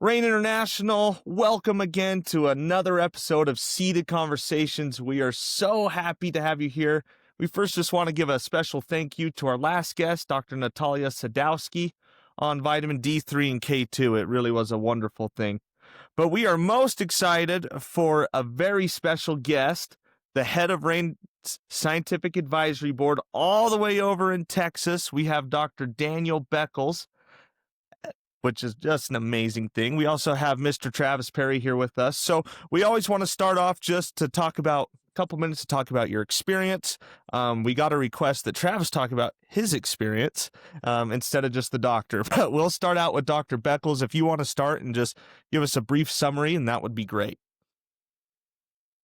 Rain International, welcome again to another episode of Seated Conversations. We are so happy to have you here. We first just want to give a special thank you to our last guest, Dr. Natalia Sadowski, on vitamin D3 and K2. It really was a wonderful thing. But we are most excited for a very special guest, the head of Rain's Scientific Advisory Board, all the way over in Texas. We have Dr. Daniel Beckles, which is just an amazing thing. We also have Mr. Travis Perry here with us. So we always want to start off just to talk about a couple minutes to talk about your experience. We got a request that Travis talk about his experience instead of just the doctor. But we'll start out with Dr. Beckles. If you want to start and just give us a brief summary, and that would be great.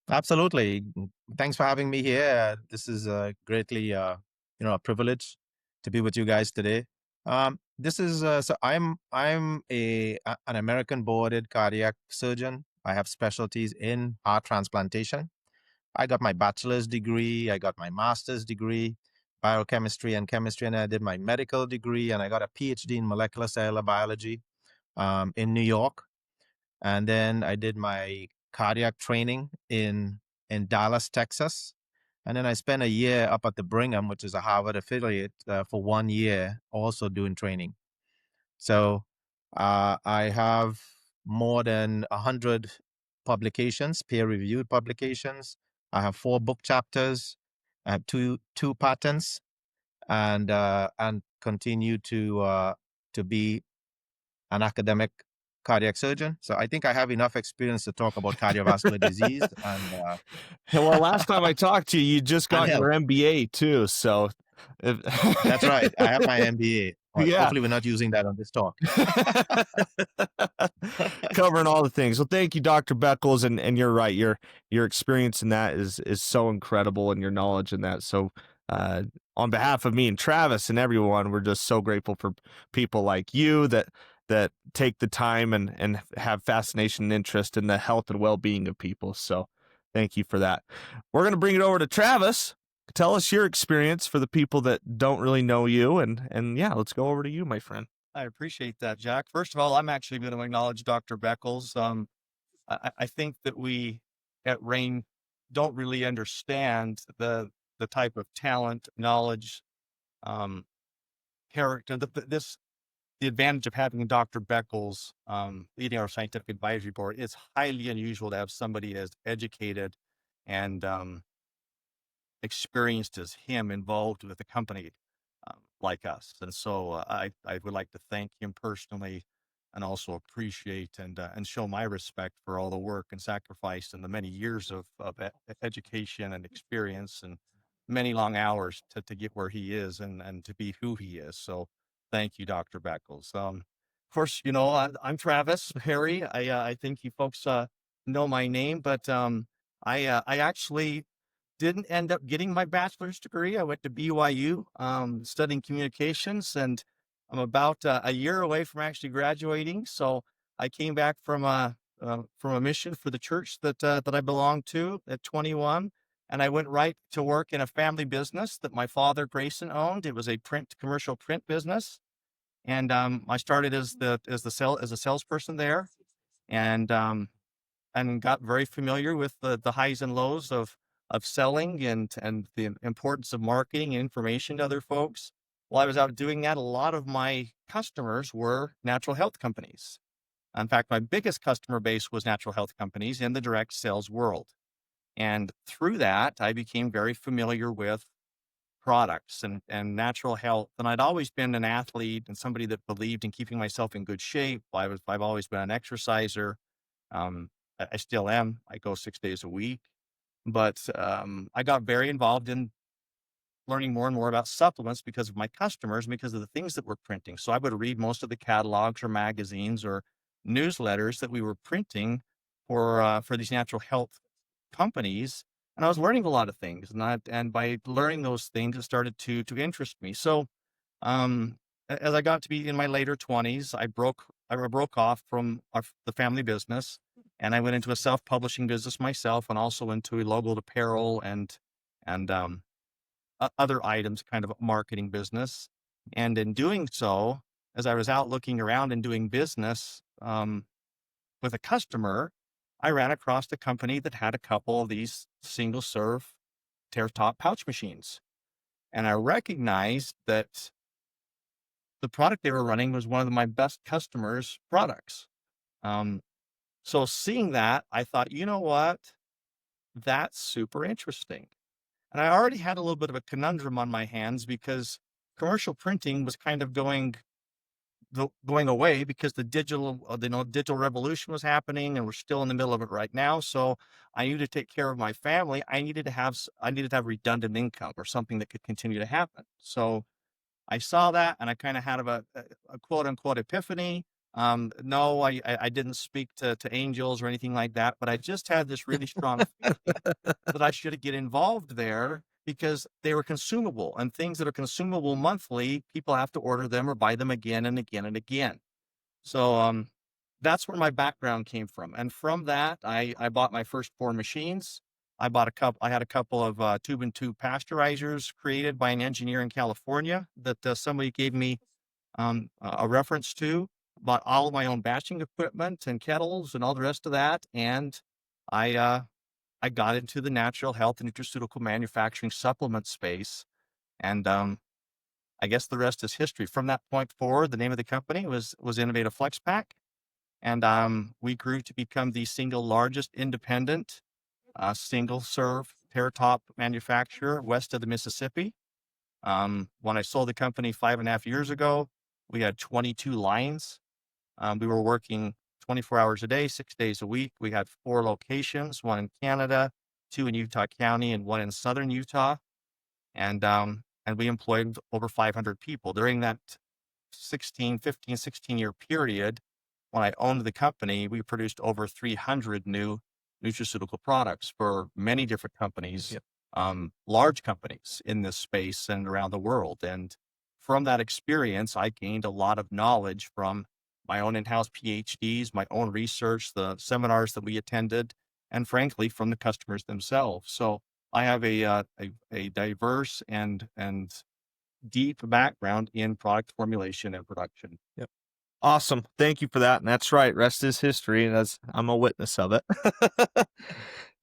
Absolutely. Thanks for having me here. This is greatly, a privilege to be with you guys today. This is so I'm an American boarded cardiac surgeon. I have specialties in heart transplantation. I got my bachelor's degree. I got my master's degree, biochemistry and chemistry, and I did my medical degree, and I got a PhD in molecular cellular biology in New York. And then I did my cardiac training in Dallas, Texas. And then I spent a year up at the Brigham, which is a Harvard affiliate, for 1 year, also doing training. So I have more than 100 publications, peer-reviewed publications. I have 4 book chapters. I have two patents, and continue to be an academic cardiac surgeon. So I think I have enough experience to talk about cardiovascular disease and Well, last time I talked to you, you just got health. your MBA too. So That's right. I have my MBA. Well, yeah. hopefully we're not using that on this talk. Covering all the things. Well, thank you, Dr. Beckles, and you're right. Your experience in that is so incredible, and your knowledge in that. So, on behalf of me and Travis and everyone, we're just so grateful for people like you that take the time and have fascination and interest in the health and well-being of people. So, thank you for that. We're going to bring it over to Travis. Tell us your experience for the people that don't really know you, and yeah, let's go over to you, my friend. I appreciate that, Jack. First of all, I'm actually going to acknowledge Dr. Beckles. I think that we at Rain don't really understand the type of talent, knowledge, character. The advantage of having Dr. Beckles leading our scientific advisory board is highly unusual to have somebody as educated and experienced as him involved with the company like us. And so I would like to thank him personally and also appreciate and show my respect for all the work and sacrifice and the many years of education and experience and many long hours to get where he is and to be who he is. So thank you, Dr. Beckles. Of course, I'm Travis Harry. I think you folks know my name, but I actually didn't end up getting my bachelor's degree. I went to BYU, studying communications, and I'm about a year away from actually graduating. So I came back from a mission for the church that I belonged to at 21, and I went right to work in a family business that my father Grayson owned. It was a commercial print business, and I started as a salesperson there, and got very familiar with the highs and lows of selling and the importance of marketing and information to other folks. While I was out doing that, a lot of my customers were natural health companies. In fact, my biggest customer base was natural health companies in the direct sales world. And through that, I became very familiar with products and natural health. And I'd always been an athlete and somebody that believed in keeping myself in good shape. I've always been an exerciser. I still am. I go 6 days a week. But I got very involved in learning more and more about supplements because of my customers and because of the things that we're printing. So I would read most of the catalogs or magazines or newsletters that we were printing for these natural health companies, and I was learning a lot of things. And by learning those things, it started to interest me. So as I got to be in my later 20s, I broke off from the family business, and I went into a self-publishing business myself, and also into a logoed apparel and other items, kind of a marketing business. And in doing so, as I was out looking around and doing business, with a customer, I ran across a company that had a couple of these single serve tear top pouch machines. And I recognized that the product they were running was one of my best customers' products. Um, so seeing that, I thought, you know what? That's super interesting. And I already had a little bit of a conundrum on my hands because commercial printing was kind of going away because the digital revolution was happening, and we're still in the middle of it right now. So I needed to take care of my family. I needed to have redundant income or something that could continue to happen. So I saw that, and I kind of had a quote unquote epiphany. No, I didn't speak to angels or anything like that, but I just had this really strong feeling that I should get involved there because they were consumable, and things that are consumable monthly, people have to order them or buy them again and again and again. So that's where my background came from. And from that, I bought my first four machines. I had a couple of tube and tube pasteurizers created by an engineer in California that somebody gave me a reference to. Bought all of my own batching equipment and kettles and all the rest of that. And I, uh, I got into the natural health and nutraceutical manufacturing supplement space. And I guess the rest is history. From that point forward, the name of the company was Innovative Flex Pack, and we grew to become the single largest independent single serve tear top manufacturer west of the Mississippi. When I sold the company 5.5 years ago, we had 22 lines. We were working 24 hours a day, 6 days a week. We had four locations, one in Canada, two in Utah County, and one in southern Utah. And we employed over 500 people during that 16 year period. When I owned the company, we produced over 300 new nutraceutical products for many different companies, Yep. large companies in this space and around the world. And from that experience, I gained a lot of knowledge from my own in-house PhDs, my own research, the seminars that we attended, and frankly, from the customers themselves. So I have a diverse and deep background in product formulation and production. Yep. Awesome. Thank you for that. And that's right. Rest is history. And as I'm a witness of it.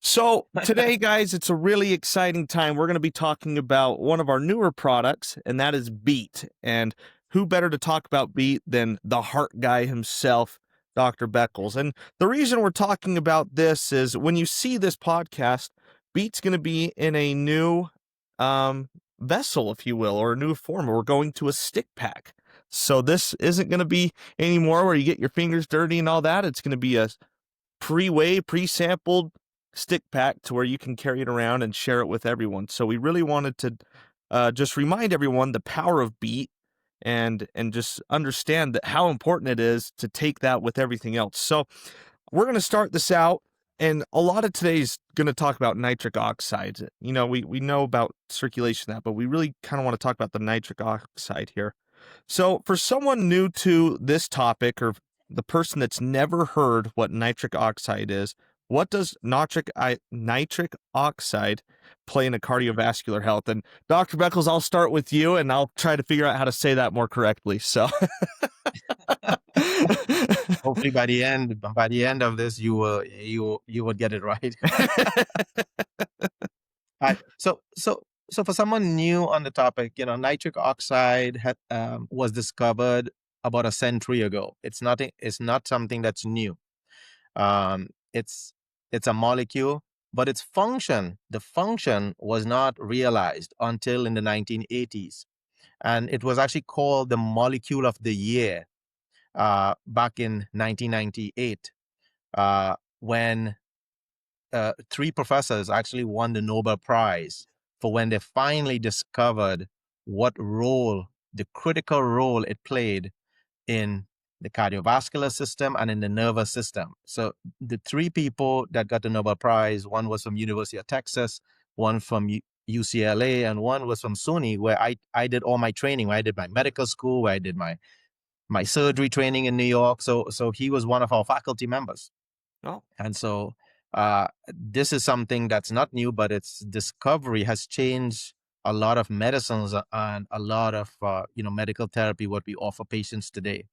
So today, guys, it's a really exciting time. We're going to be talking about one of our newer products, and that is Beet. And who better to talk about Beet than the heart guy himself, Dr. Beckles? And the reason we're talking about this is when you see this podcast, Beet's going to be in a new vessel, if you will, or a new form. We're going to a stick pack. So this isn't going to be anymore where you get your fingers dirty and all that. It's going to be a pre-weighed, pre-sampled stick pack to where you can carry it around and share it with everyone. So we really wanted to just remind everyone the power of Beet and just understand that how important it is to take that with everything else. So we're going to start this out, and a lot of today's going to talk about nitric oxide. You know, we know about circulation that, but we really kind of want to talk about the nitric oxide here. So for someone new to this topic, or the person that's never heard what nitric oxide is, what does nitric oxide play in a cardiovascular health? And Dr. Beckles, I'll start with you, and I'll try to figure out how to say that more correctly. So Hopefully by the end of this, you would get it right. So for someone new on the topic, nitric oxide was discovered about a century ago. It's not something that's new. It's a molecule, but the function was not realized until in the 1980s, and it was actually called the molecule of the year back in 1998, when three professors actually won the Nobel Prize for when they finally discovered the critical role it played in the cardiovascular system and in the nervous system. So the three people that got the Nobel Prize, one was from University of Texas, one from UCLA, and one was from SUNY, where I did all my training, where I did my medical school, where I did my surgery training in New York. So he was one of our faculty members. Oh. And so this is something that's not new, but its discovery has changed a lot of medicines and a lot of medical therapy, what we offer patients today.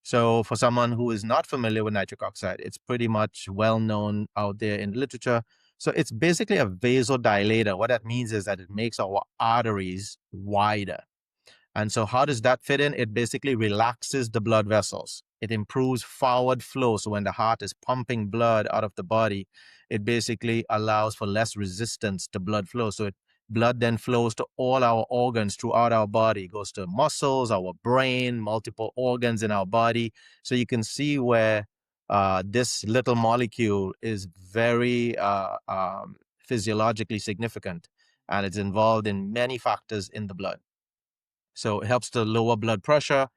So for someone who is not familiar with nitric oxide, it's pretty much well known out there in the literature. So it's basically a vasodilator. What that means is that it makes our arteries wider. And so, how does that fit in? It basically relaxes the blood vessels. It improves forward flow. So, when the heart is pumping blood out of the body, it basically allows for less resistance to blood flow. So, blood then flows to all our organs throughout our body, it goes to muscles, our brain, multiple organs in our body. So, you can see where this little molecule is very physiologically significant, and it's involved in many factors in the blood. So it helps to lower blood pressure,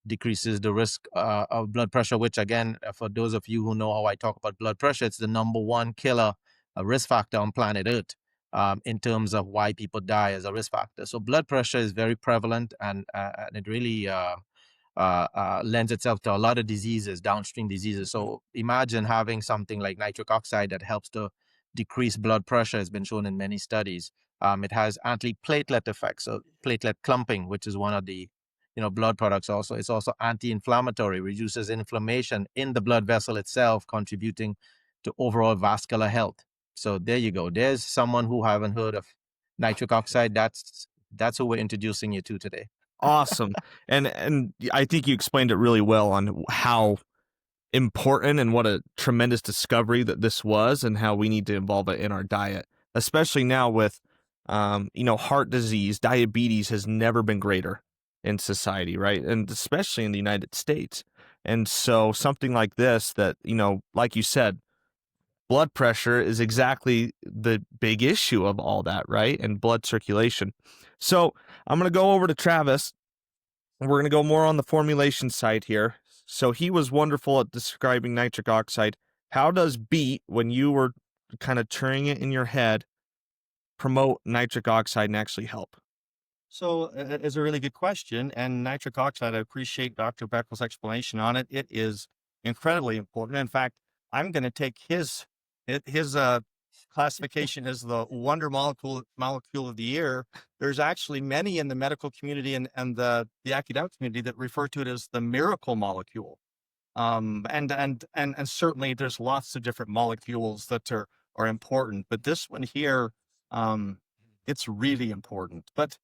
decreases the risk of blood pressure, which again, for those of you who know how I talk about blood pressure, it's the number one killer, risk factor on planet Earth, in terms of why people die as a risk factor. So blood pressure is very prevalent, and it really lends itself to a lot of diseases, downstream diseases. So imagine having something like nitric oxide that helps to decrease blood pressure. Has been shown in many studies. It has anti-platelet effects, so platelet clumping, which is one of the blood products. Also, it's also anti-inflammatory, reduces inflammation in the blood vessel itself, contributing to overall vascular health. So there you go. There's someone who haven't heard of nitric oxide. That's who we're introducing you to today. Awesome. And I think you explained it really well on how important and what a tremendous discovery that this was, and how we need to involve it in our diet, especially now with heart disease. Diabetes has never been greater in society, right? And especially in the United States. And so something like this, that, like you said, blood pressure is exactly the big issue of all that, right? And blood circulation. So I'm going to go over to Travis. We're going to go more on the formulation side here. So he was wonderful at describing nitric oxide. How does Beet, when you were kind of turning it in your head, promote nitric oxide and actually help? So it's a really good question. And nitric oxide, I appreciate Dr. Beckles' explanation on it. It is incredibly important. In fact, I'm going to take his classification as the wonder molecule of the year. There's actually many in the medical community and the academic community that refer to it as the miracle molecule. And certainly there's lots of different molecules that are important, but this one here, um, it's really important. But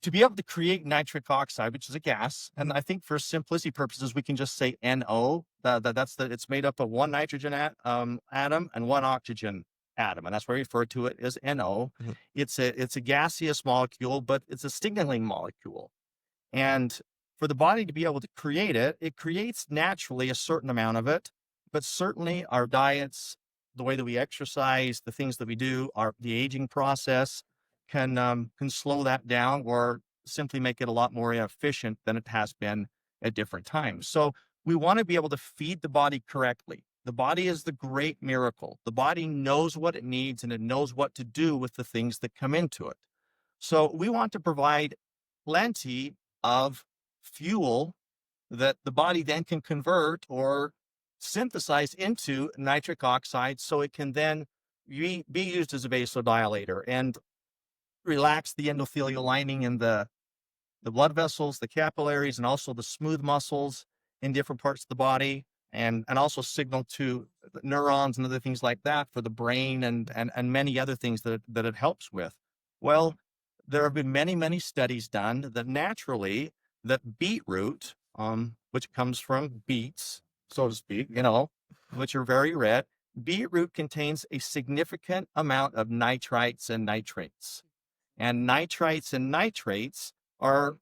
to be able to create nitric oxide, which is a gas, and I think for simplicity purposes, we can just say NO. It's made up of one nitrogen atom and one oxygen atom, and that's why we refer to it as NO. Mhm. It's a gaseous molecule, but it's a signaling molecule. And for the body to be able to create it, it creates naturally a certain amount of it, but certainly our diets, the way that we exercise, the things that we do, the aging process can slow that down or simply make it a lot more efficient than it has been at different times. So we want to be able to feed the body correctly. The body is the great miracle. The body knows what it needs and it knows what to do with the things that come into it. So we want to provide plenty of fuel that the body then can convert or synthesize into nitric oxide so it can then be used as a vasodilator and relax the endothelial lining in the blood vessels, the capillaries, and also the smooth muscles in different parts of the body, and also signal to the neurons and other things like that for the brain and many other things that it helps with. Well, there have been many studies done that naturally that beetroot, which comes from beets, so to speak, which are very red, beetroot contains a significant amount of nitrites and nitrates. And nitrites and nitrates are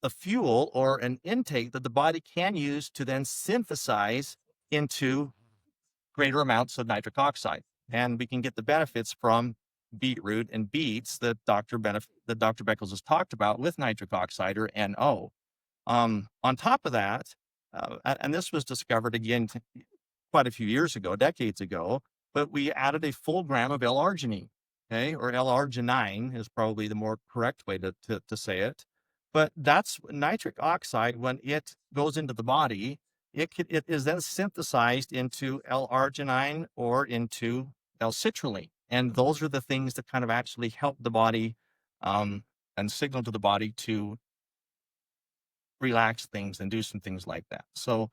a fuel or an intake that the body can use to then synthesize into greater amounts of nitric oxide. And we can get the benefits from beetroot and beets that Dr. Beckles has talked about with nitric oxide or NO. On top of that, and this was discovered again quite a few years ago, decades ago, but we added a full gram of L-arginine, okay, or L-arginine is probably the more correct way to say it. But that's nitric oxide. When it goes into the body, it is then synthesized into L-arginine or into L-citrulline, and those are the things that kind of actually help the body and signal to the body to relax things and do some things like that. So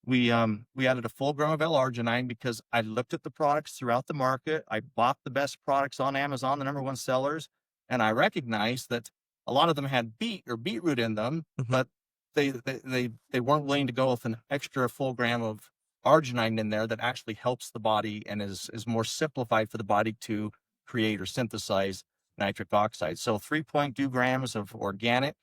we added a full gram of L-arginine because I looked at the products throughout the market. I bought the best products on Amazon, the number one sellers, and I recognized that a lot of them had beet or beetroot in them, Hmm. but they weren't willing to go with an extra full gram of arginine in there that actually helps the body and is more simplified for the body to create or synthesize nitric oxide. So 3.2 grams of organic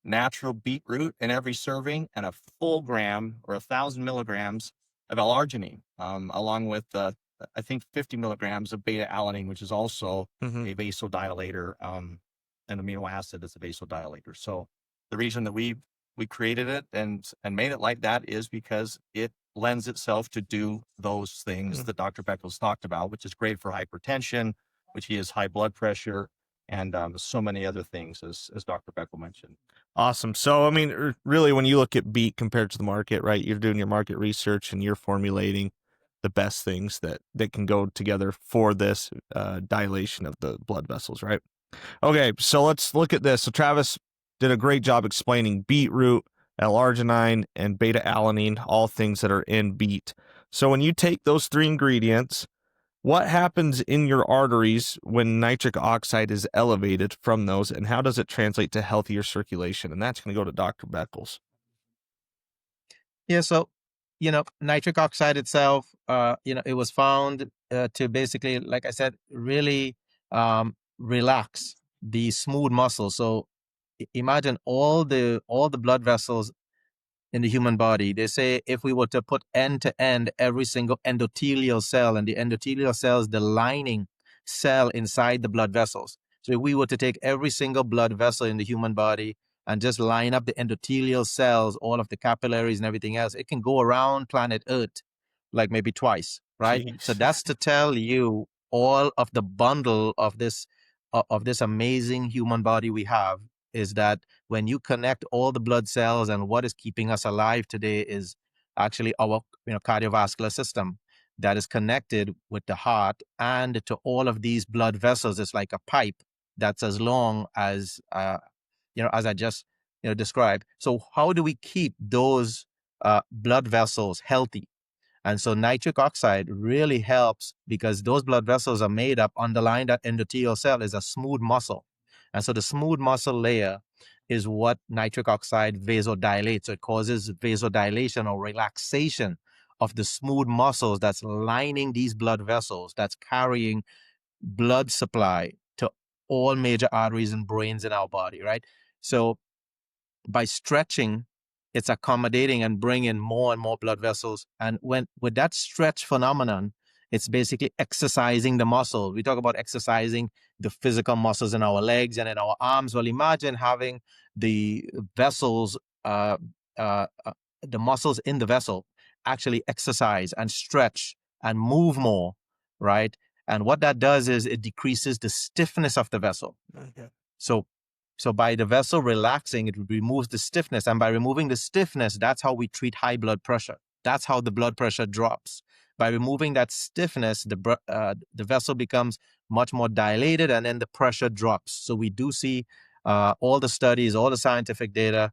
natural beetroot in every serving, and a full gram or 1,000 milligrams of L-arginine, along with I think 50 milligrams of beta alanine, which is also Hmm. a vasodilator, an amino acid that's a vasodilator. So the reason that we created it and made it like that is because it lends itself to do those things that Dr. Beckles talked about, which is great for hypertension, which he has high blood pressure, and so many other things as Dr. Beckel mentioned. Awesome. So, I mean, really, when you look at beet compared to the market, right, you're doing your market research and you're formulating the best things that can go together for this dilation of the blood vessels, right? Okay, so let's look at this. So Travis did a great job explaining beetroot, L-arginine, and beta alanine, all things that are in beet. So when you take those three ingredients, what happens in your arteries when nitric oxide is elevated from those, and how does it translate to healthier circulation? And that's going to go to Dr. Beckles. Yeah, so nitric oxide itself, it was found to basically, like I said, really relax the smooth muscles. So imagine all the blood vessels in the human body. They say if we were to put end to end every single endothelial cell, and the endothelial cell is the lining cell inside the blood vessels. So if we were to take every single blood vessel in the human body and just line up the endothelial cells, all of the capillaries and everything else, it can go around planet Earth like maybe twice, right? So Jeez. that's to tell you all of the bundle of this amazing human body we have is that when you connect all the blood cells, and what is keeping us alive today is actually our cardiovascular system that is connected with the heart and to all of these blood vessels. It's like a pipe that's as long as I just described. So how do we keep those blood vessels healthy? And so nitric oxide really helps because those blood vessels are made up, underlying that endothelial cell is a smooth muscle. And so the smooth muscle layer is what nitric oxide vasodilates. So it causes vasodilation or relaxation of the smooth muscles that's lining these blood vessels, that's carrying blood supply to all major arteries and brains in our body, right? So by stretching, it's accommodating and bringing more and more blood vessels. And when with that stretch phenomenon, it's basically exercising the muscle. We talk about exercising the physical muscles in our legs and in our arms. Well, imagine having the vessels, the muscles in the vessel actually exercise and stretch and move more, right? And what that does is it decreases the stiffness of the vessel. Okay. So so by the vessel relaxing, it removes the stiffness. And by removing the stiffness, that's how we treat high blood pressure. That's how the blood pressure drops. By removing that stiffness, the vessel becomes much more dilated, and then the pressure drops. So we do see all the studies, all the scientific data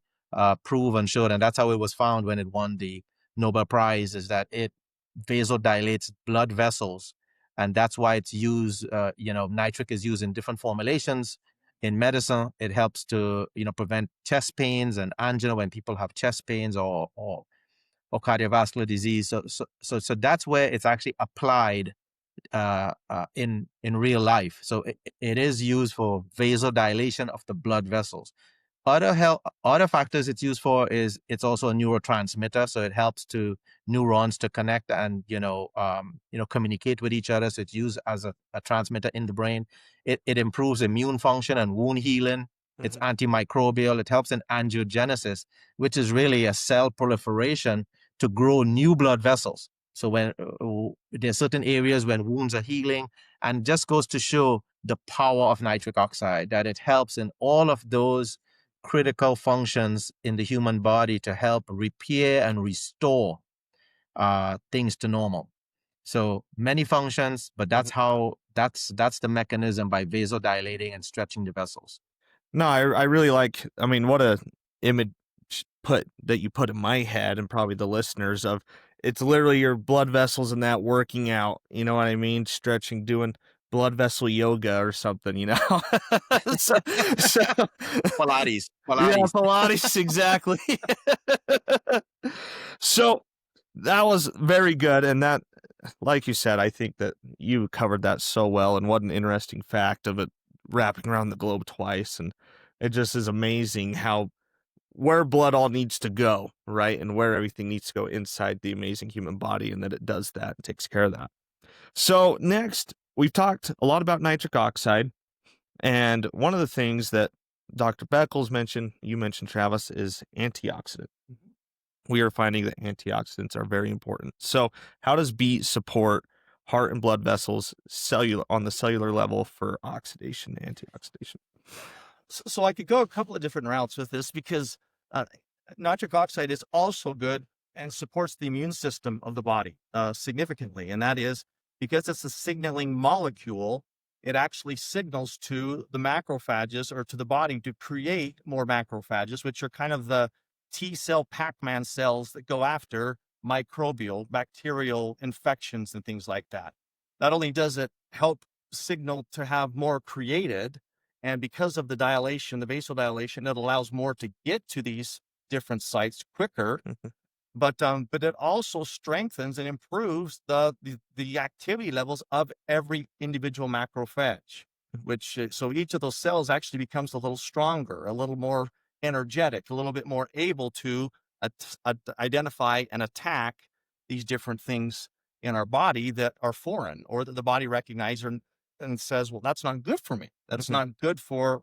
prove and showed, and that's how it was found when it won the Nobel Prize, is that it vasodilates blood vessels. And that's why it's used, nitric is used in different formulations in medicine. It helps to prevent chest pains and angina when people have chest pains or cardiovascular disease. So that's where it's actually applied in real life. So it is used for vasodilation of the blood vessels. Other factors it's used for is it's also a neurotransmitter, so it helps to neurons to connect and communicate with each other. So it's used as a transmitter in the brain. It improves immune function and wound healing. It's antimicrobial. It helps in angiogenesis, which is really a cell proliferation to grow new blood vessels. So when there's certain areas when wounds are healing, and just goes to show the power of nitric oxide, that it helps in all of those critical functions in the human body to help repair and restore things to normal. So many functions, but that's the mechanism, by vasodilating and stretching the vessels. No, I really like. I mean, what a image you put in my head and probably the listeners of it's literally your blood vessels and that working out, you know what I mean? Stretching, doing blood vessel yoga or something, you know? So so Pilates, yeah, Pilates. Pilates, exactly. So, that was very good, and that like you said, I think that you covered that so well, and what an interesting fact of it wrapping around the globe twice, and it just is amazing how where blood all needs to go, right? And where everything needs to go inside the amazing human body, and that it does that and takes care of that. So, next, we've talked a lot about nitric oxide, and one of the things that Dr. Beckles mentioned, you mentioned, Travis, is antioxidant. We are finding that antioxidants are very important. So, how does beet support heart and blood vessels cellular on the cellular level for oxidation and antioxidation? So I could go a couple of different routes with this because uh, nitric oxide is also good and supports the immune system of the body significantly. And that is because it's a signaling molecule, it actually signals to the macrophages or to the body to create more macrophages, which are kind of the T cell Pac-Man cells that go after microbial, bacterial infections and things like that. Not only does it help signal to have more created, and because of the dilation, the vasodilation, it allows more to get to these different sites quicker. Mhm, But it also strengthens and improves the activity levels of every individual macrophage, mhm, which so each of those cells actually becomes a little stronger, a little more energetic, a little bit more able to identify and attack these different things in our body that are foreign or that the body recognizes and says, "Well, that's not good for me. That's mhm, not good for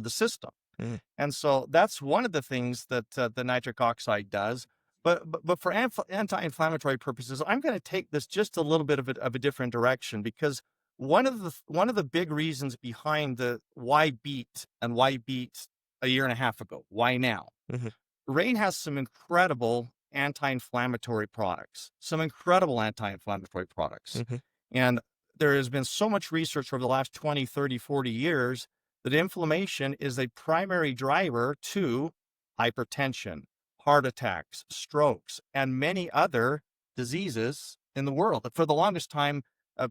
the system." mhm, And so that's one of the things that the nitric oxide does. But for anti-inflammatory purposes, I'm going to take this just a little bit of a different direction because one of the big reasons behind the why beet a year and a half ago, why now? mhm, Rain has some incredible anti-inflammatory products, some incredible anti-inflammatory products. mhm, And there has been so much research over the last 20, 30, 40 years that inflammation is a primary driver to hypertension, heart attacks, strokes, and many other diseases in the world. For the longest time,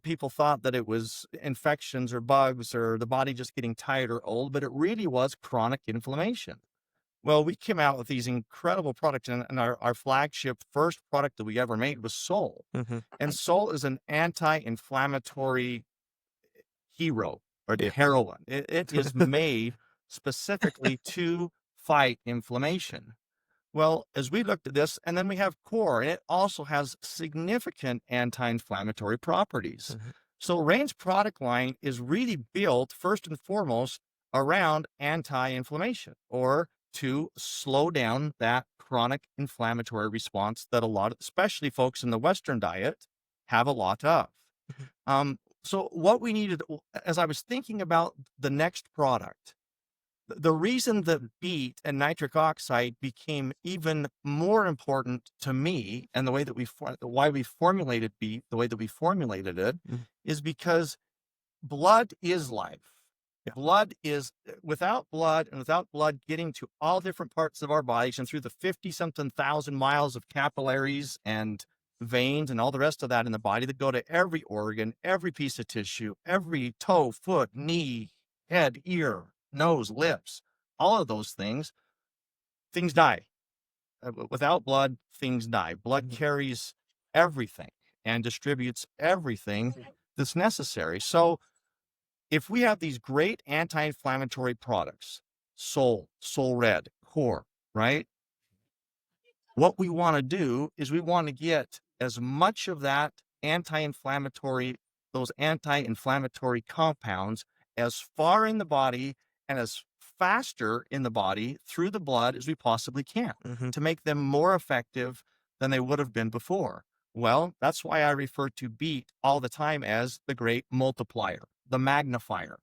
people thought that it was infections or bugs or the body just getting tired or old, but it really was chronic inflammation. Well, we came out with these incredible products, and our flagship first product that we ever made was Sol. mhm. And Sol is an anti-inflammatory hero or Yeah. heroine. It is made specifically to fight inflammation. Well, as we looked at this, and then we have core, and it also has significant anti-inflammatory properties. Mhm, So Rain's product line is really built first and foremost around anti-inflammation or to slow down that chronic inflammatory response that a lot of, especially folks in the Western diet, have a lot of. mhm, So what we needed, as I was thinking about the next product, the reason that beet and nitric oxide became even more important to me and the way that why we formulated beet the way that we formulated it mhm. is because blood is life. Yeah. Blood is without blood and without blood getting to all different parts of our bodies and through the 50 something thousand miles of capillaries and veins and all the rest of that in the body that go to every organ, every piece of tissue, every toe, foot, knee, head, ear, nose, lips, all of those things die. Without blood, things die. Blood Mhm, carries everything and distributes everything that's necessary. So if we have these great anti-inflammatory products, Soul Red, Core, right? What we want to do is we want to get as much of that anti-inflammatory, those anti-inflammatory compounds as far in the body and as faster in the body through the blood as we possibly can mhm, to make them more effective than they would have been before. Well, that's why I refer to beet all the time as the great multiplier, the magnifier.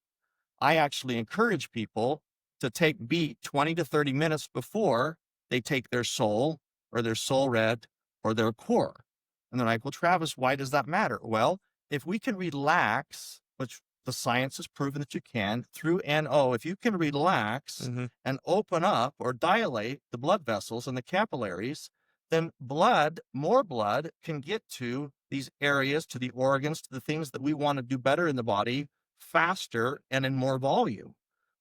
I actually encourage people to take beet 20 to 30 minutes before they take their soul or their soul red or their core. And they're like, well, Travis, why does that matter? Well, if we can relax, which the science has proven that you can through NO. If you can relax Hmm. and open up or dilate the blood vessels and the capillaries, then more blood can get to these areas, to the organs, to the things that we want to do better in the body faster and in more volume.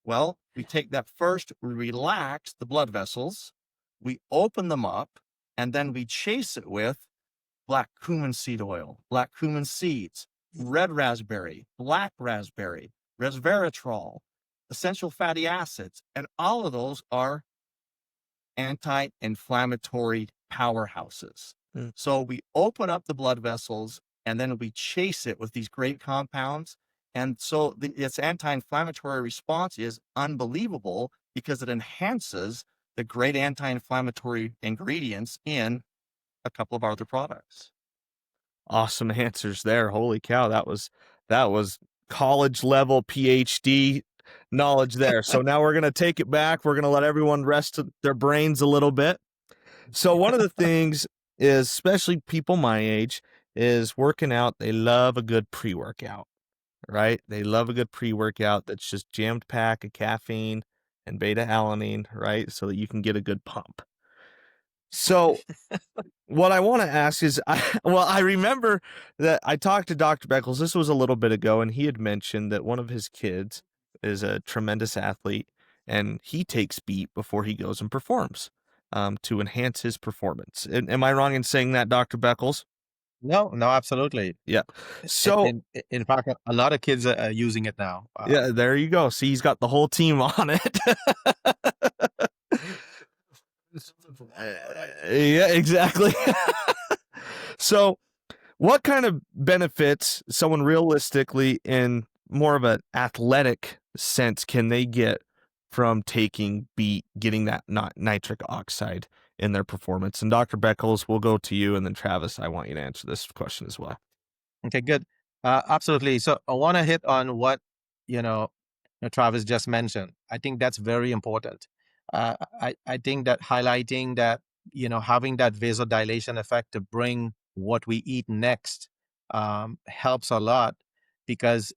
Well, we take that first, we relax the blood vessels, we open them up, and then we chase it with black cumin seed oil, black cumin seeds, red raspberry, black raspberry, resveratrol, essential fatty acids, and all of those are anti-inflammatory powerhouses. Mm. So we open up the blood vessels and then we chase it with these great compounds. And so its anti-inflammatory response is unbelievable because it enhances the great anti-inflammatory ingredients in a couple of our other products. Awesome answers there. Holy cow, that was college level PhD knowledge there. So now we're gonna take it back. We're gonna let everyone rest their brains a little bit. So one of the things is, especially people my age, is working out. They love a good pre-workout, right? They love a good pre-workout that's just jammed pack of caffeine and beta alanine, right? So that you can get a good pump. So what I want to ask is, I remember that I talked to Dr. Beckles. This was a little bit ago, and he had mentioned that one of his kids is a tremendous athlete, and he takes Beet before he goes and performs, to enhance his performance. Am I wrong in saying that, Dr. Beckles? No, no, absolutely. Yeah. So, In fact, a lot of kids are using it now. yeah, there you go. See, he's got the whole team on it. Yeah, exactly. So, what kind of benefits someone realistically in more of an athletic sense can they get from taking Beet, getting that not nitric oxide in their performance? And Dr. Beckles, we'll go to you, and then Travis, I want you to answer this question as well. Okay, good. Absolutely. So I want to hit on what you know, Travis just mentioned. I think that's very important. I think that highlighting that having that vasodilation effect to bring what we eat next helps a lot because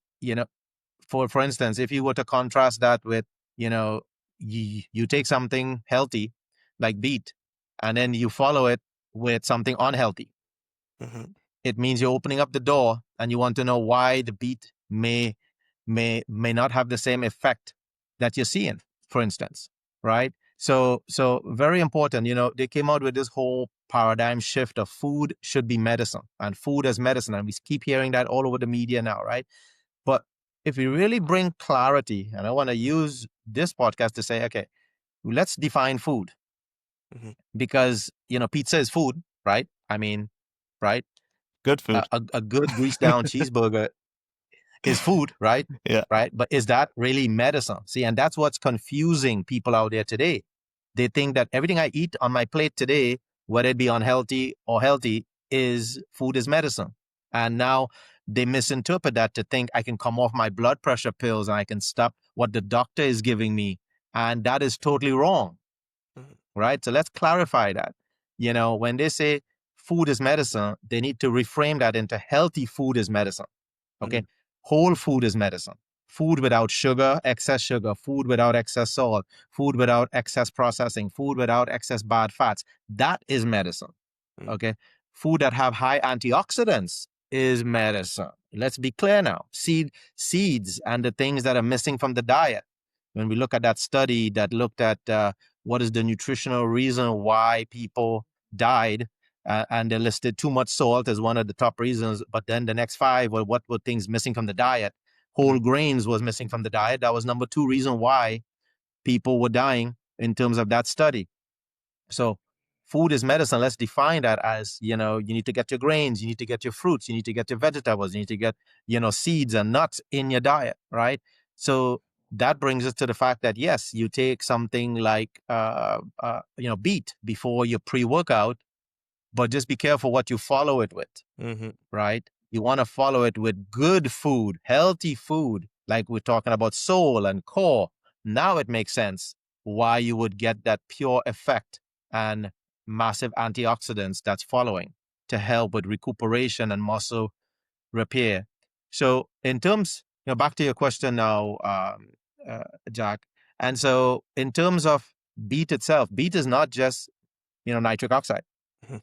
for instance, if you were to contrast that with you take something healthy like beet and then you follow it with something unhealthy, Mhm. it means you're opening up the door and you want to know why the beet may not have the same effect that you're seeing, for instance, right? So very important. They came out with this whole paradigm shift of food should be medicine and food as medicine, and we keep hearing that all over the media now, right? But if we really bring clarity, and I want to use this podcast to say, okay, let's define food Mhm. because pizza is food, right? I mean, right? Good a, food. a a good greased down cheeseburger is food, right? Yeah. Right. But is that really medicine? See, and that's what's confusing people out there today. They think that everything I eat on my plate today, whether it be unhealthy or healthy, is food is medicine. And now they misinterpret that to think I can come off my blood pressure pills and I can stop what the doctor is giving me. And that is totally wrong, Mhm. right? So let's clarify that. When they say food is medicine, they need to reframe that into healthy food is medicine. Okay. Mhm. Whole food is medicine. Food without excess sugar, food without excess salt, food without excess processing, food without excess bad fats. That is medicine. Mhm. Okay. Food that have high antioxidants is medicine. Let's be clear now. Seeds and the things that are missing from the diet. When we look at that study that looked at what is the nutritional reason why people died, and they listed too much salt as one of the top reasons. But then the next five were what were things missing from the diet. Whole Mhm. grains was missing from the diet. That was number two reason why people were dying in terms of that study. So food is medicine. Let's define that as, you need to get your grains, you need to get your fruits, you need to get your vegetables, you need to get, seeds and nuts in your diet, right? So that brings us to the fact that yes, you take something like, beet before your pre-workout, but just be careful what you follow it with, Mhm. right? You want to follow it with good food, healthy food, like we're talking about soul and core. Now it makes sense why you would get that pure effect and massive antioxidants that's following to help with recuperation and muscle repair. So, in terms back to your question now, Jack. And so in terms of beet itself, beet is not just, nitric oxide. Mhm.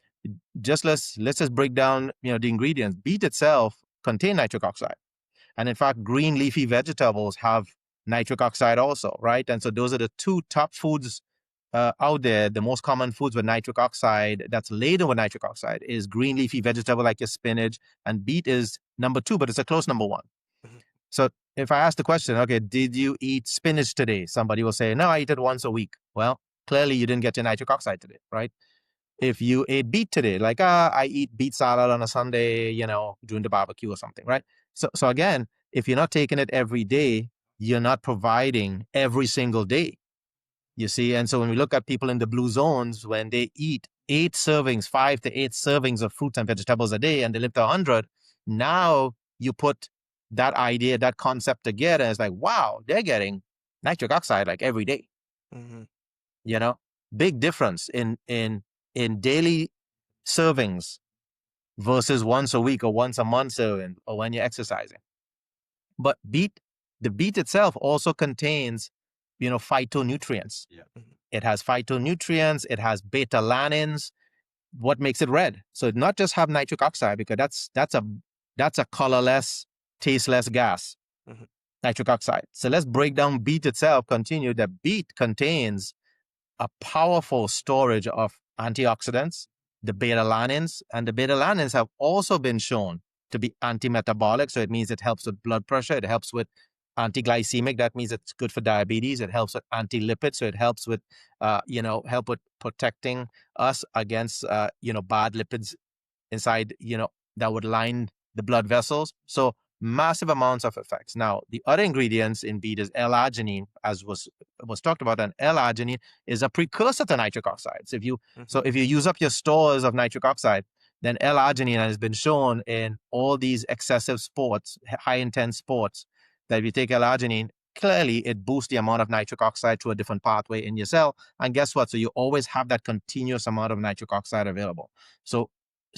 Just let's just break down, the ingredients. Beet itself contain nitric oxide. And in fact, green leafy vegetables have nitric oxide also, right? And so those are the two top foods out there. The most common foods with nitric oxide that's laden with nitric oxide is green leafy vegetable like your spinach, and beet is number two, but it's a close number one. Mhm. So if I ask the question, okay, did you eat spinach today? Somebody will say, no, I eat it once a week. Well, clearly you didn't get your nitric oxide today, right? If you ate beet today, like, I eat beet salad on a Sunday, during the barbecue or something, right? So again, if you're not taking it every day, you're not providing every single day, you see. And so when we look at people in the blue zones, when they eat 8 servings, 5 to 8 servings of fruits and vegetables a day, and they live to 100, now you put that idea, that concept together, and it's like, wow, they're getting nitric oxide like every day. Mhm. you know Big difference in daily servings versus once a week or once a month serving, or when you're exercising. But the beet itself also contains, phytonutrients. Yeah. Mhm. It has phytonutrients, it has beta lanins, what makes it red. So it not just have nitric oxide, because that's a colorless, tasteless gas, Mhm. nitric oxide. So let's break down beet itself. Continue that beet contains a powerful storage of antioxidants, the beta lanins, and the beta lanins have also been shown to be anti-metabolic. So it means it helps with blood pressure. It helps with anti-glycemic. That means it's good for diabetes. It helps with anti-lipid. So it helps with, help with protecting us against, bad lipids inside, that would line the blood vessels. So massive amounts of effects. Now, the other ingredients in beet is L-arginine, as was talked about, and L-arginine is a precursor to nitric oxide. So Mhm. if you use up your stores of nitric oxide, then L-arginine has been shown in all these excessive sports, high intense sports, that if you take L-arginine, clearly it boosts the amount of nitric oxide to a different pathway in your cell. And guess what? So you always have that continuous amount of nitric oxide available. So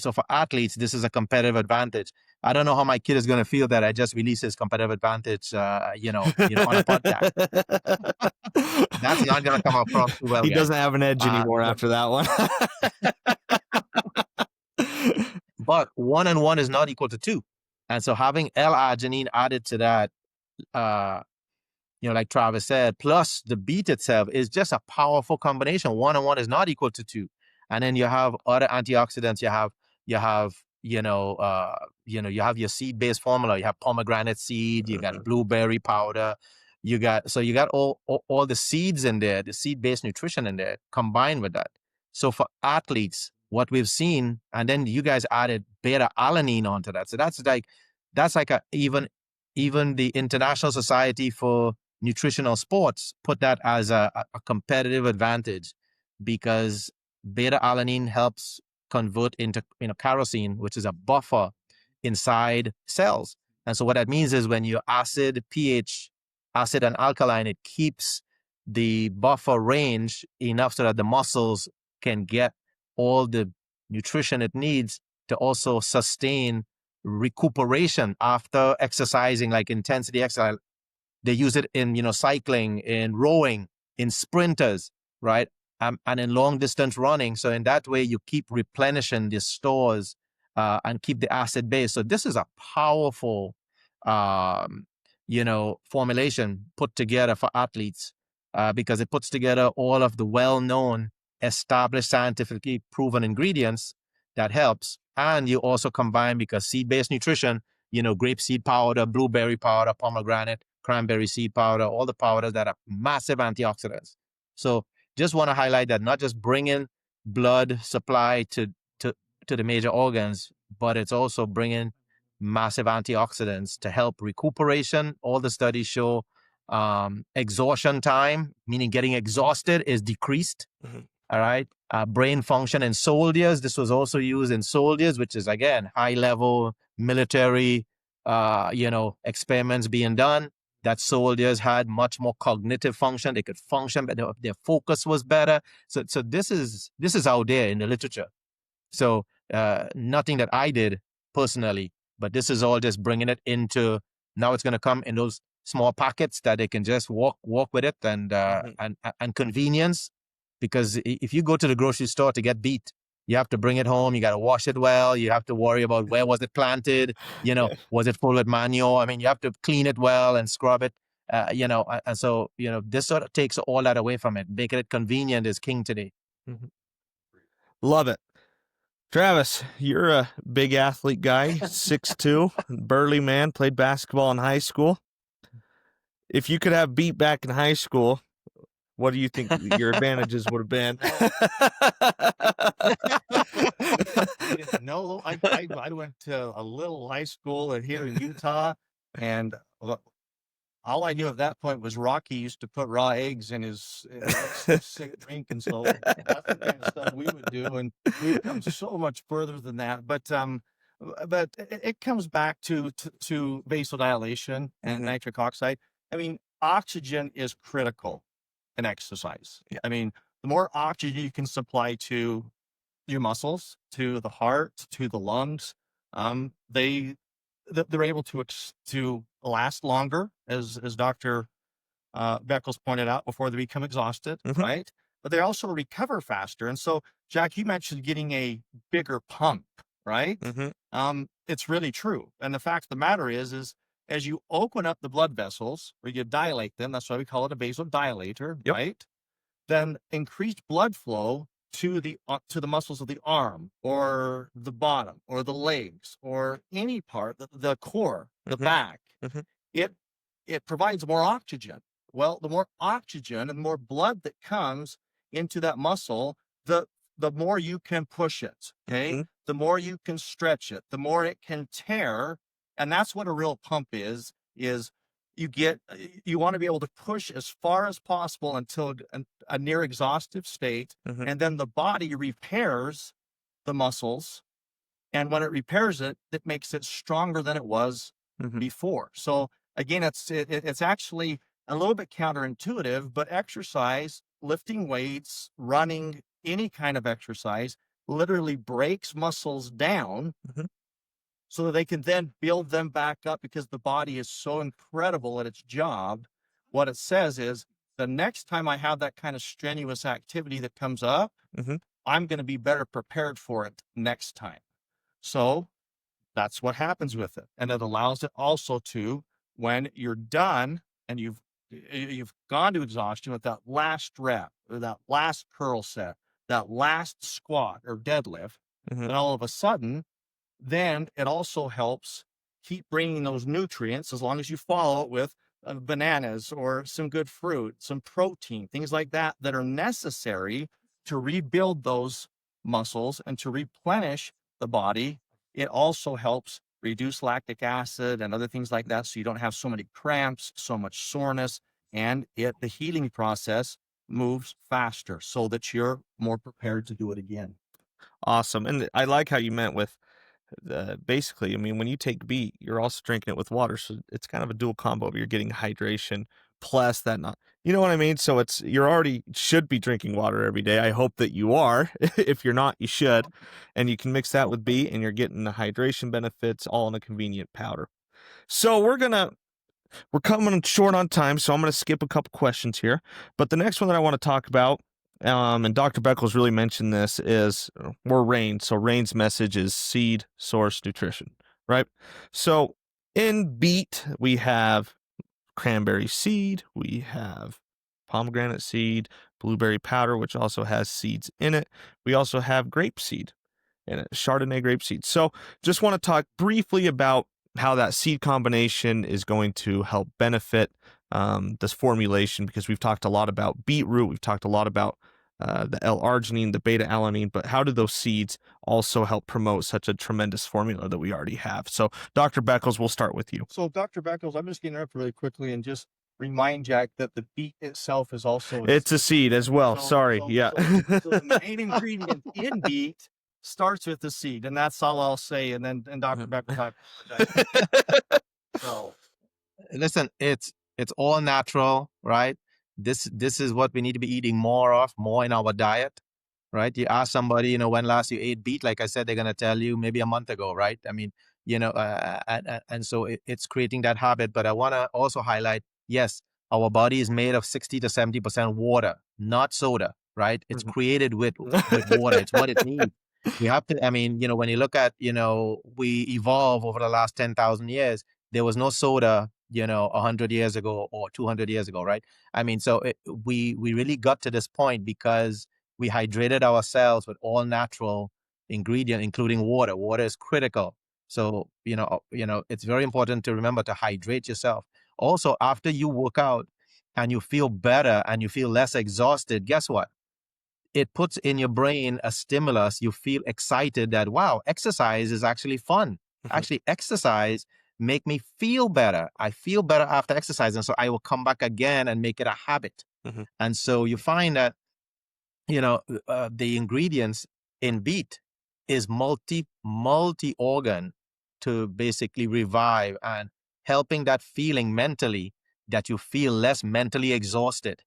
for athletes, this is a competitive advantage. I don't know how my kid is going to feel that I just released his competitive advantage, on a podcast. That's not going to come across too well, He guys. doesn't have an edge anymore But after that one. but 1 and 1 is not equal to 2, and so having L-arginine added to that, uh, like Travis said, plus the beet itself is just a powerful combination. 1 and 1 is not equal to 2. And then you have other antioxidants. You have, you have your seed-based formula. You have pomegranate seed, you got blueberry powder, you got all the seeds in there, the seed-based nutrition in there combined with that. So for athletes, what we've seen, and then you guys added beta alanine onto that. So that's like even the International Society for Nutritional Sports put that as a competitive advantage, because beta alanine helps convert into kerosene, which is a buffer inside cells. And so what that means is when your pH, acid and alkaline, it keeps the buffer range enough so that the muscles can get all the nutrition it needs to also sustain recuperation after exercising, like intensity exercise. They use it in, cycling, in rowing, in sprinters, right? And in long distance running. So in that way, you keep replenishing the stores, and keep the acid base. So this is a powerful, formulation put together for athletes, because it puts together all of the well-known, established, scientifically proven ingredients that helps. And you also combine, because seed-based nutrition, grape seed powder, blueberry powder, pomegranate, cranberry seed powder, all the powders that are massive antioxidants. So just want to highlight that, not just bringing blood supply to, to the major organs, but it's also bringing massive antioxidants to help recuperation. All the studies show exhaustion time, meaning getting exhausted, is decreased. Mhm. All right. Brain function in soldiers. This was also used in soldiers, which is, again, high level military, experiments being done, that soldiers had much more cognitive function. They could function, but their focus was better. So this is out there in the literature. So nothing that I did personally, but this is all just bringing it into Now it's going to come in those small packets that they can just walk with it, and convenience. Because if you go to the grocery store to get beet, you have to bring it home. You got to wash it well. You have to worry about where was it planted. Was it full with manure? I mean, you have to clean it well and scrub it. And so this sort of takes all that away from it. Making it convenient is king today. Mhm. Love it. Travis, you're a big athlete guy, 6'2", burly man, played basketball in high school. If you could have Beet back in high school, what do you think your advantages would have been? No, I went to a little high school here in Utah, and all I knew at that point was Rocky used to put raw eggs in his sick drink, and so that's the kind of stuff we would do, and we've come so much further than that. But it comes back to vasodilation and nitric oxide. I mean, oxygen is critical in exercise. Yeah. I mean, the more oxygen you can supply to your muscles, to the heart, to the lungs, they're able to last longer, as Dr. Beckles pointed out, before they become exhausted, right? But they also recover faster. And so, Jack, you mentioned getting a bigger pump, right? It's really true. And the fact of the matter is as you open up the blood vessels, or you dilate them, that's why we call it a vasodilator, right? Then increased blood flow to the muscles of the arm, or the bottom, or the legs, or any part, the core, the back. It provides more oxygen. Well, the more oxygen and more blood that comes into that muscle, the more you can push it. Okay, the more you can stretch it, the more it can tear, and that's what a real pump is. You want to be able to push as far as possible until a near exhaustive state, and then the body repairs the muscles, and when it repairs it, it makes it stronger than it was before. So again, it's actually a little bit counterintuitive, but exercise, lifting weights, running, any kind of exercise, literally breaks muscles down so that they can then build them back up, because the body is so incredible at its job. What it says is, the next time I have that kind of strenuous activity that comes up, I'm going to be better prepared for it next time. So that's what happens with it. And it allows it also to, when you're done and you've gone to exhaustion with that last rep, or that last curl set, that last squat or deadlift, then all of a sudden, then it also helps keep bringing those nutrients, as long as you follow it with bananas or some good fruit, some protein, things like that, that are necessary to rebuild those muscles and to replenish the body. It also helps reduce lactic acid and other things like that, so you don't have so many cramps, so much soreness, and the healing process moves faster so that you're more prepared to do it again. Awesome. And I like how you meant with basically, I mean, when you take Beet, you're also drinking it with water. So it's kind of a dual combo. You're getting hydration plus that, not, you know what I mean? So you're already should be drinking water every day. I hope that you are. If you're not, you should. And you can mix that with Beet and you're getting the hydration benefits all in a convenient powder. So we're coming short on time, so I'm going to skip a couple questions here. But the next one that I want to talk about, and Dr. Beckles really mentioned this, is we're Rain. So Rain's message is seed source nutrition, right? So in Beet, we have cranberry seed, we have pomegranate seed, blueberry powder, which also has seeds in it. We also have grape seed in it, Chardonnay grape seed. So just want to talk briefly about how that seed combination is going to help benefit this formulation, because we've talked a lot about beetroot, we've talked a lot about the L-arginine, the beta-alanine, but how do those seeds also help promote such a tremendous formula that we already have? So Dr. Beckles, we'll start with you. So Dr. Beckles, I'm just going to interrupt really quickly and just remind Jack that the beet itself is also it's a seed as well. Sorry. Yeah. So the main ingredient in beet starts with the seed, and that's all I'll say. And then Dr. Beckles, so listen, it's all natural, right? This is what we need to be eating more of, more in our diet, right? You ask somebody, when last you ate beet, like I said, they're going to tell you maybe a month ago, right? I mean, and so it's creating that habit. But I want to also highlight, yes, our body is made of 60 to 70% water, not soda, right? It's Mhm. created with water. It's what it needs. We have to, I mean, when you look at, we evolve over the last 10,000 years, there was no soda, 100 years ago or 200 years ago, right? I mean, so we really got to this point because we hydrated ourselves with all natural ingredient, including water. Water is critical. So, it's very important to remember to hydrate yourself. Also, after you work out and you feel better and you feel less exhausted, guess what? It puts in your brain a stimulus. You feel excited that, wow, exercise is actually fun. Mhm. Actually, exercise make me feel better. I feel better after exercise. And so I will come back again and make it a habit. Mhm. And so you find that, the ingredients in beet is multi organ to basically revive and helping that feeling mentally, that you feel less mentally exhausted,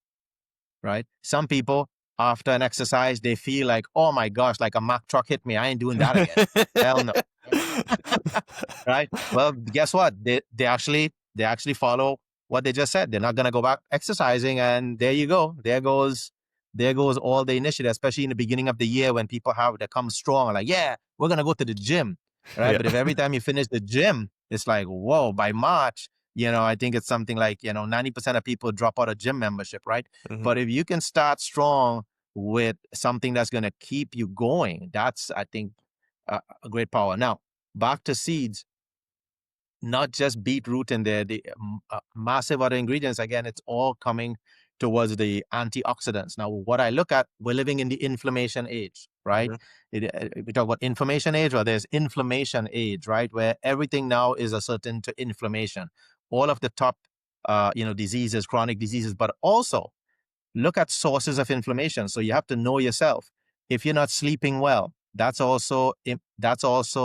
right? Some people after an exercise they feel like, oh my gosh, like a Mack truck hit me, I ain't doing that again. Hell no. Right? Well, guess what? They actually follow what they just said. They're not gonna go back exercising, and there you go. There goes all the initiative, especially in the beginning of the year when people have they come strong, like, yeah, we're gonna go to the gym, right? Yeah. But if every time you finish the gym, it's like, whoa, by March, I think it's something like 90% of people drop out of gym membership, right? Mhm. But if you can start strong with something that's gonna keep you going, that's I think a great power. Now back to seeds, not just beetroot in there, the massive other ingredients. Again, it's all coming towards the antioxidants. Now, what I look at, we're living in the inflammation age, right? Mhm. We talk about information age, or there's inflammation age, right? Where everything now is a certain to inflammation. All of the top, diseases, chronic diseases, but also look at sources of inflammation. So you have to know yourself. If you're not sleeping well, that's also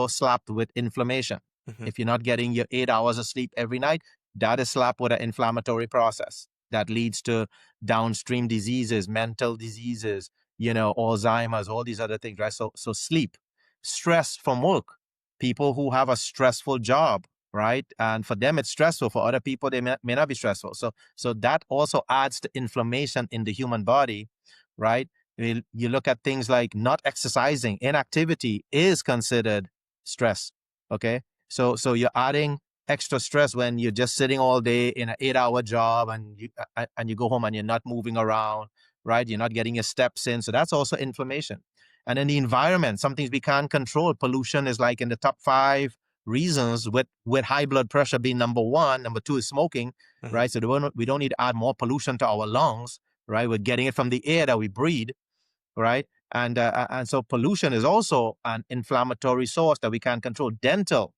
slapped with inflammation. Mhm. If you're not getting your 8 hours of sleep every night, that is slapped with an inflammatory process that leads to downstream diseases, mental diseases, Alzheimer's, all these other things, right? So sleep, stress from work, people who have a stressful job, right? And for them, it's stressful. For other people, they may not be stressful. So that also adds to inflammation in the human body, right? You look at things like not exercising, inactivity is considered stress. Okay. So you're adding extra stress when you're just sitting all day in an 8 hour job and you go home and you're not moving around, right? You're not getting your steps in. So that's also inflammation. And then the environment, some things we can't control. Pollution is like in the top 5 reasons, with high blood pressure being number one. Number two is smoking, Mhm. right? So we don't need to add more pollution to our lungs, right? We're getting it from the air that we breathe, right? And so pollution is also an inflammatory source that we can't control. Dental,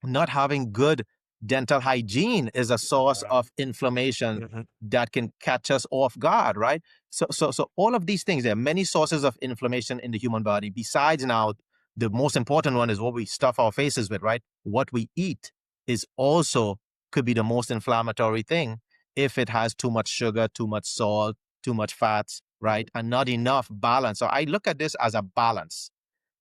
not having good dental hygiene is a source of inflammation Mhm. that can catch us off guard, right? So all of these things, there are many sources of inflammation in the human body. Besides now, the most important one is what we stuff our faces with, right? What we eat is also could be the most inflammatory thing if it has too much sugar, too much salt, too much fats, right? And not enough balance. So I look at this as a balance,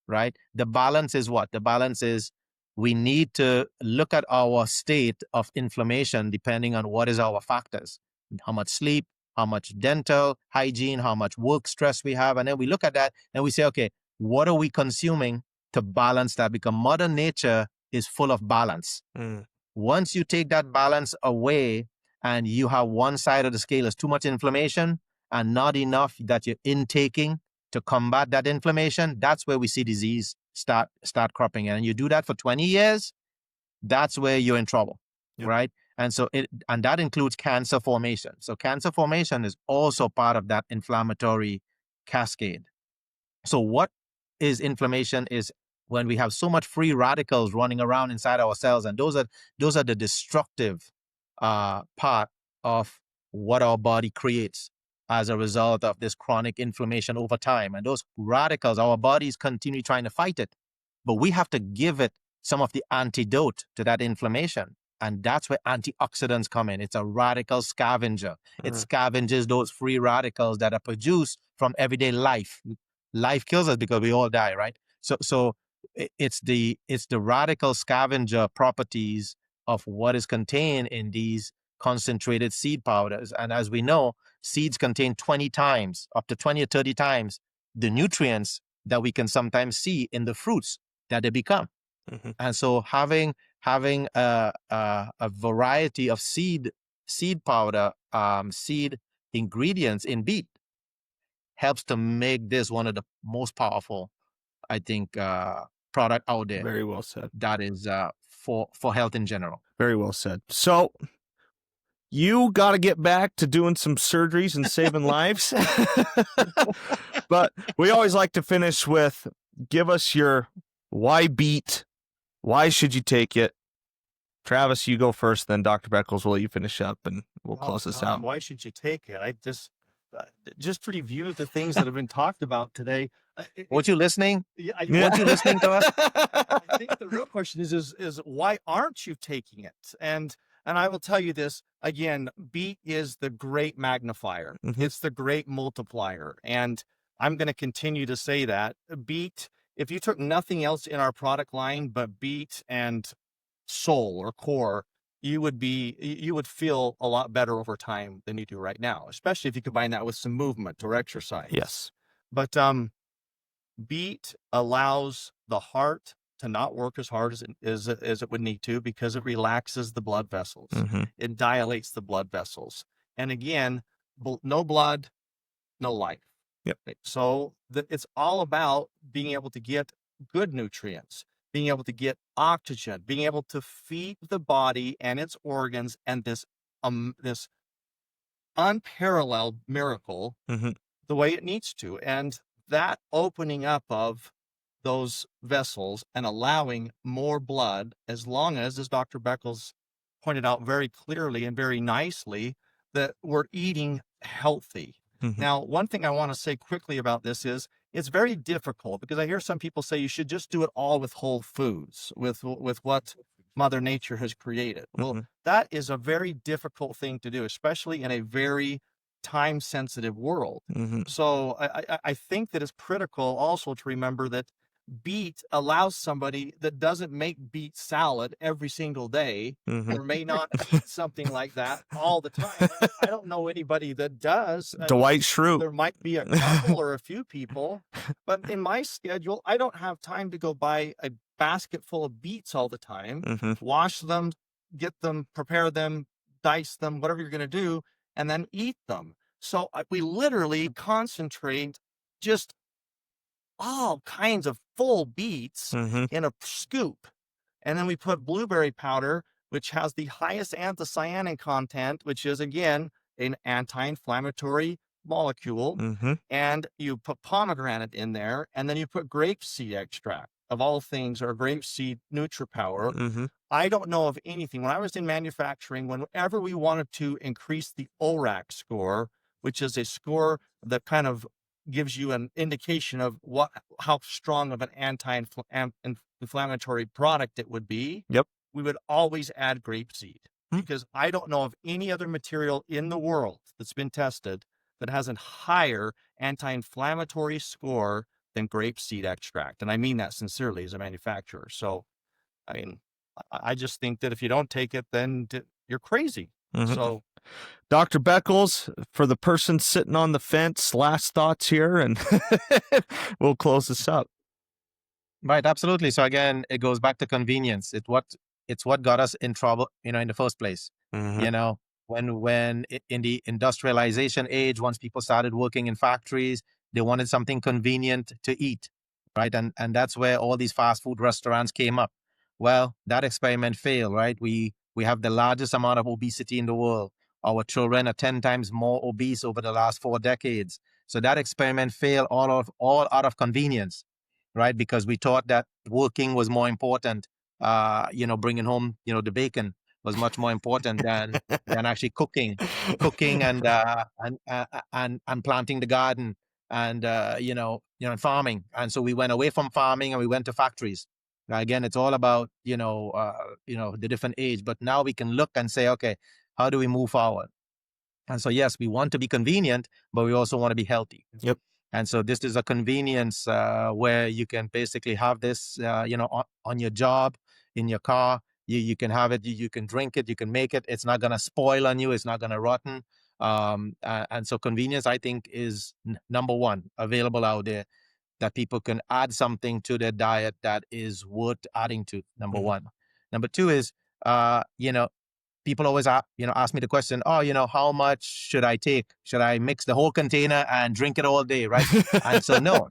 right? The balance is what? The balance is we need to look at our state of inflammation depending on what is our factors, how much sleep, how much dental hygiene, how much work stress we have. And then we look at that and we say, okay, what are we consuming to balance that? Because Mother Nature is full of balance. Mm. Once you take that balance away and you have one side of the scale is too much inflammation and not enough that you're intaking to combat that inflammation, that's where we see disease start cropping in. And you do that for 20 years, that's where you're in trouble, Yep. right? And that includes cancer formation. So cancer formation is also part of that inflammatory cascade. So what is inflammation is when we have so much free radicals running around inside our cells, and those are the destructive part of what our body creates as a result of this chronic inflammation over time. And those radicals, our bodies continue trying to fight it, but we have to give it some of the antidote to that inflammation. And that's where antioxidants come in. It's a radical scavenger. It Mhm. scavenges those free radicals that are produced from everyday life. Life kills us because we all die, right? So It's the radical scavenger properties of what is contained in these concentrated seed powders. And as we know, seeds contain 20 times, up to 20 or 30 times the nutrients that we can sometimes see in the fruits that they become. Mhm. And so having a variety of seed powder, seed ingredients in beet helps to make this one of the most powerful, I think, product out there Very well said. that is for health in general. Very well said. So you got to get back to doing some surgeries and saving lives. But we always like to finish with give us your why beet, why should you take it? Travis, you go first, then Dr. Beckles will let you finish up and we'll Oh, close this God, out. why should you take it? Just to review the things that have been talked about today. Weren't you listening? Yeah, Weren't you listening to us? I think the real question is why aren't you taking it? And I will tell you this again, beet is the great magnifier. Mhm. It's the great multiplier. And I'm going to continue to say that. Beet, if you took nothing else in our product line but beet and soul or core, you would feel a lot better over time than you do right now, especially if you combine that with some movement or exercise. Yes. But beet allows the heart to not work as hard as it would need to because it relaxes the blood vessels. Mhm. It dilates the blood vessels. And again, no blood, no life. Yep. So it's all about being able to get good nutrients, being able to get oxygen, being able to feed the body and its organs, and this unparalleled miracle Mhm. the way it needs to. And that opening up of those vessels and allowing more blood, as long as Dr. Beckles pointed out very clearly and very nicely, that we're eating healthy. Mhm. Now, one thing I want to say quickly about this is it's very difficult because I hear some people say you should just do it all with whole foods, with what Mother Nature has created. Well, Mhm. that is a very difficult thing to do, especially in a very time sensitive world. Mhm. So I think that it's critical also to remember that beet allows somebody that doesn't make beet salad every single day Mhm. or may not eat something like that all the time. I don't know anybody that does. Dwight Schrute. There might be a couple or a few people, but in my schedule, I don't have time to go buy a basket full of beets all the time, Mhm. wash them, get them, prepare them, dice them, whatever you're going to do, and then eat them. So we literally concentrate just all kinds of full beets Mhm. in a scoop. And then we put blueberry powder, which has the highest anthocyanin content, which is again an anti-inflammatory molecule. Mhm. And you put pomegranate in there, and then you put grapeseed extract of all things, or grapeseed NutriPower. Mhm. I don't know of anything. When I was in manufacturing, whenever we wanted to increase the ORAC score, which is a score that kind of gives you an indication of how strong of an anti-inflammatory product it would be, Yep. we would always add grapeseed Hmm. because I don't know of any other material in the world that's been tested that has a higher anti-inflammatory score than grapeseed extract. And I mean that sincerely as a manufacturer. So, I mean, I just think that if you don't take it, then you're crazy. Mhm. So Dr. Beckles, for the person sitting on the fence, last thoughts here, and we'll close this up. Right, absolutely. So again, it goes back to convenience. It's what got us in trouble, in the first place. Mhm. You know, in the industrialization age, once people started working in factories, they wanted something convenient to eat, right? And that's where all these fast food restaurants came up. Well, that experiment failed, right? We have the largest amount of obesity in the world. Our children are 10 times more obese over the last 4 decades. So that experiment failed all out of convenience, right? Because we thought that working was more important. Bringing home, the bacon was much more important than actually cooking and planting the garden and and farming. And so we went away from farming and we went to factories. Now, again, it's all about the different age. But now we can look and say, okay, how do we move forward? And so yes, we want to be convenient, but we also want to be healthy. Yep. And so this is a convenience where you can basically have this, on your job, in your car. You can have it, you can drink it, you can make it. It's not going to spoil on you. It's not going to rotten. And so convenience, I think, is number one available out there, that people can add something to their diet that is worth adding to. Number one. Number two is, people always ask me the question, oh, how much should I take? Should I mix the whole container and drink it all day, right? And so no,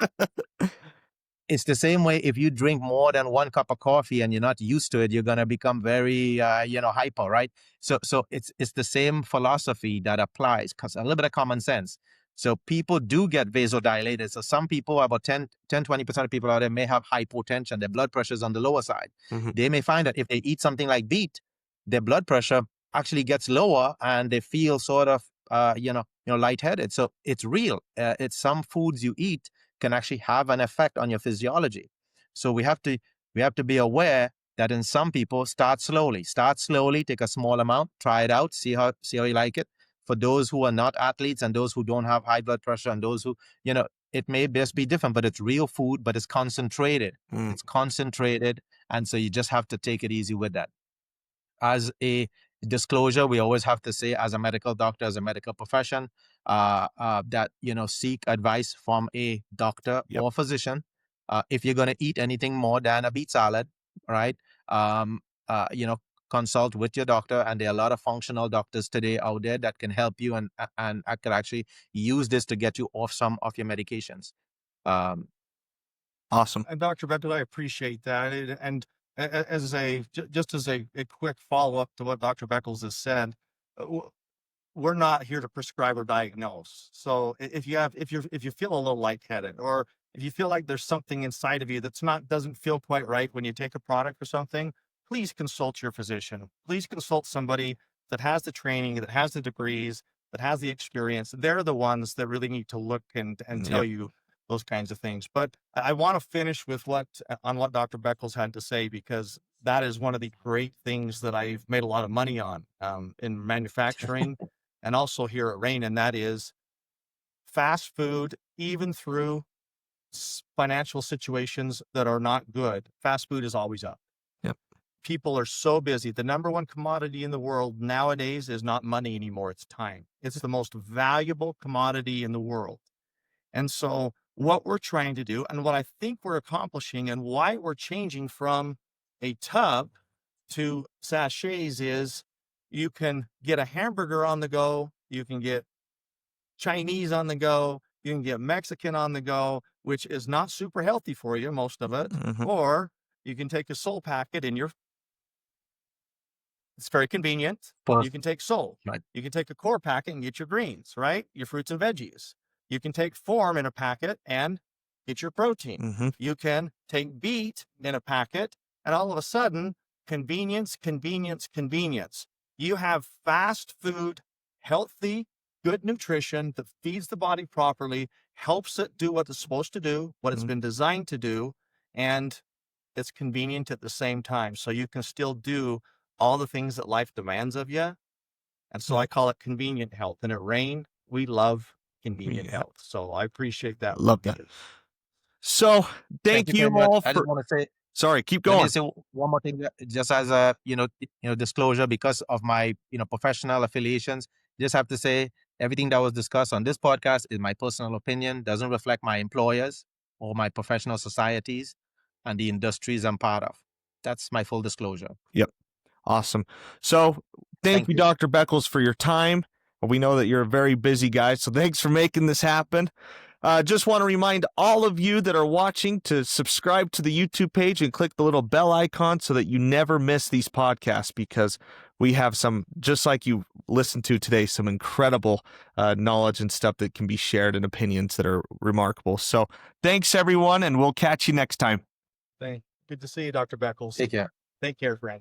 it's the same way. If you drink more than 1 cup of coffee and you're not used to it, you're going to become very, hyper, right? So it's the same philosophy that applies, because a little bit of common sense. So people do get vasodilated. So some people, about 20% of people out there may have hypotension. Their blood pressure is on the lower side. They may find that if they eat something like beet, their blood pressure actually gets lower and they feel sort of, lightheaded. So it's real. It's some foods you eat can actually have an effect on your physiology. So we have to be aware that in some people, start slowly, take a small amount, try it out, see how you like it. For those who are not athletes and those who don't have high blood pressure and those who, it may just be different, but it's real food, but it's concentrated. It's concentrated. And so you just have to take it easy with that. As a disclosure, we always have to say, as a medical doctor, as a medical profession, that, seek advice from a doctor or physician. If you're going to eat anything more than a beet salad, right? Consult with your doctor, and there are a lot of functional doctors today out there that can help you, and I could actually use this to get you off some of your medications. Awesome. And Dr. Beckles, I appreciate that. And as just as a quick follow-up to what Dr. Beckles has said, we're not here to prescribe or diagnose. So if you feel a little lightheaded, or if you feel like there's something inside of you doesn't feel quite right when you take a product or something, please consult your physician. Please consult somebody that has the training, that has the degrees, that has the experience. They're the ones that really need to look and tell you those kinds of things. But I want to finish with what Dr. Beckles had to say, because that is one of the great things that I've made a lot of money on in manufacturing and also here at Rain, and that is fast food. Even through financial situations that are not good, fast food is always up. People are so busy. The number one commodity in the world nowadays is not money anymore. It's time. It's the most valuable commodity in the world. And so what we're trying to do, and what I think we're accomplishing, and why we're changing from a tub to sachets, is you can get a hamburger on the go, you can get Chinese on the go, you can get Mexican on the go, which is not super healthy for you, most of it, or you can take a Soul packet in your. It's very convenient. You can take Soul. Right. You can take a core packet and get your greens, right? Your fruits and veggies. You can take Form in a packet and get your protein. You can take Beet in a packet, and all of a sudden, convenience. You have fast food, healthy, good nutrition that feeds the body properly, helps it do what it's supposed to do, what it's been designed to do, and it's convenient at the same time. So you can still do all the things that life demands of you. And so I call it convenient health. And at Rain, we love convenient health. So I appreciate that. Love that. So thank you all I just for. want to say, Sorry, keep let going. me say one more thing, just as a disclosure, because of my professional affiliations. Just have to say, everything that was discussed on this podcast is my personal opinion, doesn't reflect my employers or my professional societies and the industries I'm part of. That's my full disclosure. Yep. Awesome. So thank you, Dr. Beckles, for your time. We know that you're a very busy guy, so thanks for making this happen. Just want to remind all of you that are watching to subscribe to the YouTube page and click the little bell icon so that you never miss these podcasts, because we have some, just like you listened to today, some incredible knowledge and stuff that can be shared, and opinions that are remarkable. So thanks, everyone, and we'll catch you next time. Good to see you, Dr. Beckles. Take care. Take care, friend.